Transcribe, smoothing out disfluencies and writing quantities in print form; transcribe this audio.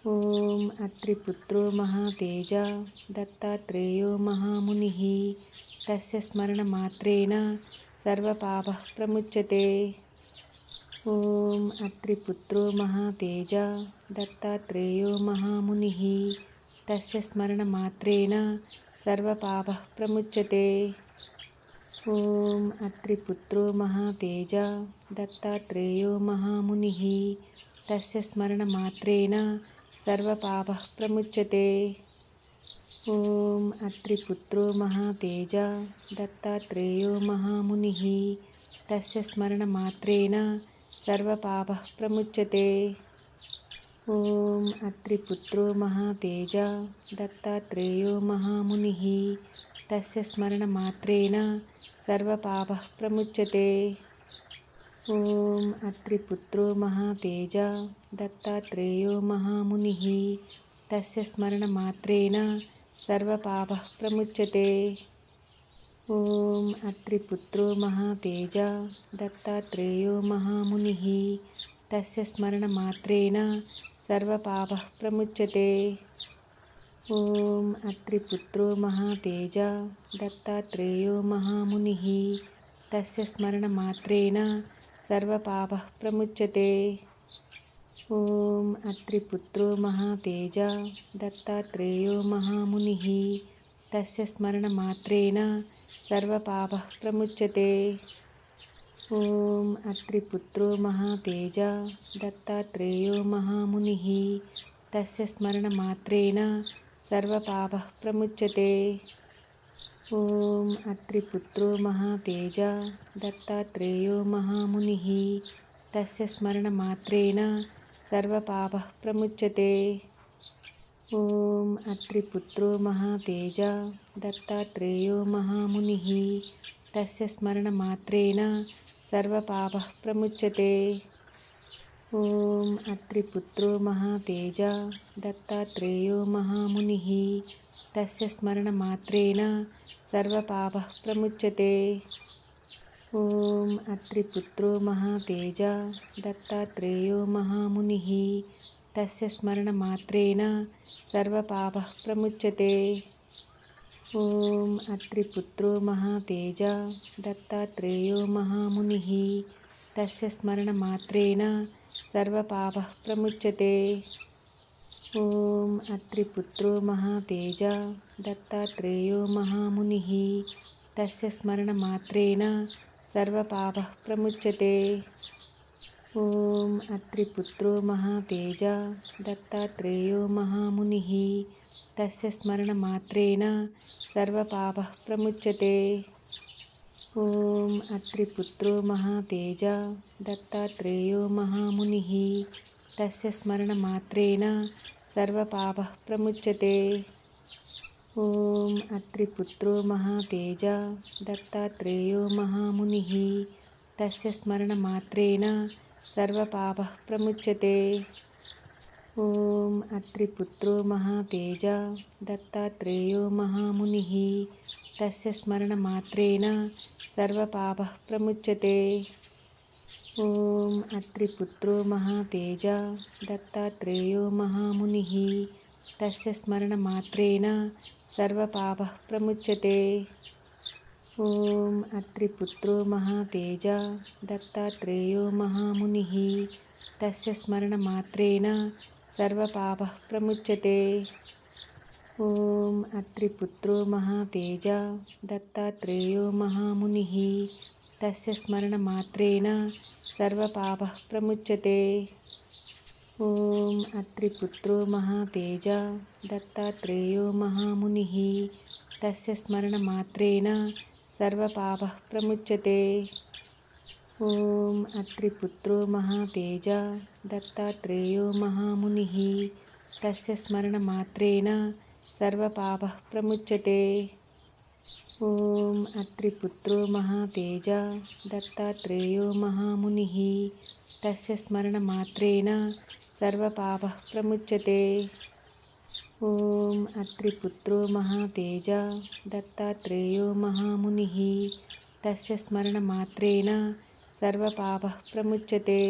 ओम अत्रिपुत्रो महातेजा दत्तात्रेयो महामुनिः तस्य स्मरणमात्रेण सर्वपापः प्रमुच्यते। ओम अत्रिपुत्रो महातेजा दत्तात्रेयो महामुनिः तस्य स्मरणमात्रेण सर्वपापः प्रमुच्यते। ओम अत्रिपुत्रो महातेजा दत्तात्रेयो महामुनिः तस्य स्मरणमात्रेण सर्वपापः प्रमुच्यते। ओम अत्रिपुत्रो महातेजा दत्तात्रेयो महामुनिः तस्य स्मरणमात्रेण सर्वपापः प्रमुच्यते। ओम अत्रिपुत्रो महातेजा दत्तात्रेयो महामुनिः तस्य स्मरणमात्रेण सर्वपापः प्रमुच्यते। ओम अत्रिपुत्रो महातेजा दत्तात्रेयो महामुनिः तस्य स्मरणमात्रेण सर्वपापः प्रमुच्यते। ओम अत्रिपुत्रो महातेजा दत्तात्रेयो महामुनिः तस्य स्मरणमात्रेण सर्वपापः प्रमुच्यते। ओम अत्रिपुत्रो महातेजा दत्तात्रेयो महामुनिः तस्य स्मरणमात्रेण सर्वपापः प्रमुच्यते। ओम अत्रिपुत्रो महातेजा दत्तात्रेयो महामुनिः तस्य स्मरणमात्रेण सर्वपापः प्रमुच्यते। ओम अत्रिपुत्रो महातेजा दत्तात्रेयो महामुनिः तस्य स्मरणमात्रेण सर्वपापः प्रमुच्यते। ओम अत्रिपुत्रो महातेजा दत्तात्रेयो महामुनिः तस्य स्मरणमात्रेण सर्वपापः प्रमुच्यते। ओम अत्रिपुत्रो महातेजा दत्तात्रेयो महामुनिः तस्य स्मरणमात्रेण सर्वपापः प्रमुच्यते। ओम अत्रिपुत्रो महातेजा दत्तात्रेयो महामुनिः तस्य स्मरणमात्रेण सर्वपापः प्रमुच्यते। ओम अत्रिपुत्रो महातेजा दत्तात्रेयो महामुनिः तस्य स्मरणमात्रेण सर्वपापः प्रमुच्यते। ओम अत्रिपुत्रो महातेजा दत्तात्रेयो महामुनिः तस्य स्मरणमात्रेण सर्वपापः प्रमुच्यते। ओम अत्रिपुत्रो महातेजा दत्तात्रेयो महामुनिः तस्य स्मरणमात्रेण सर्वपापः प्रमुच्यते। ओम अत्रिपुत्रो महातेजा दत्तात्रेयो महामुनिः तस्य स्मरणमात्रेण सर्वपापः प्रमुच्यते। ओम अत्रिपुत्रो महातेजा दत्तात्रेयो महामुनिः तस्य स्मरणमात्रेण सर्वपापः प्रमुच्यते। ओम अत्रिपुत्रो महातेजा दत्तात्रेयो महामुनिः तस्य स्मरणमात्रेण सर्वपापः प्रमुच्यते। ओम अत्रिपुत्रो महातेजा दत्तात्रेयो महामुनिः तस्य स्मरणमात्रेण सर्वपापः प्रमुच्यते। ओम अत्रिपुत्रो महातेजा दत्तात्रेयो महामुनिः तस्य स्मरणमात्रेण सर्वपापः प्रमुच्यते। ओम अत्रिपुत्रो महातेजा दत्तात्रेयो महामुनिः तस्य स्मरणमात्रेण सर्वपापः प्रमुच्यते। ओम अत्रिपुत्रो महातेजा दत्तात्रेयो महामुनिः तस्य स्मरणमात्रेण सर्वपापः प्रमुच्यते। ओम अत्रिपुत्रो महातेजा दत्तात्रेयो महामुनिः तस्य स्मरणमात्रेण सर्वपापः प्रमुच्यते। ओम अत्रिपुत्रो महातेजा दत्तात्रेयो महामुनिः तस्य स्मरणमात्रेण सर्वपापः प्रमुच्यते। ओम अत्रिपुत्रो महातेजा दत्तात्रेयो महामुनिः तस्य स्मरणमात्रेण सर्वपापः प्रमुच्यते। ओम अत्रिपुत्रो महातेजा दत्तात्रेयो महामुनिः तस्य स्मरणमात्रेण सर्वपापः प्रमुच्यते।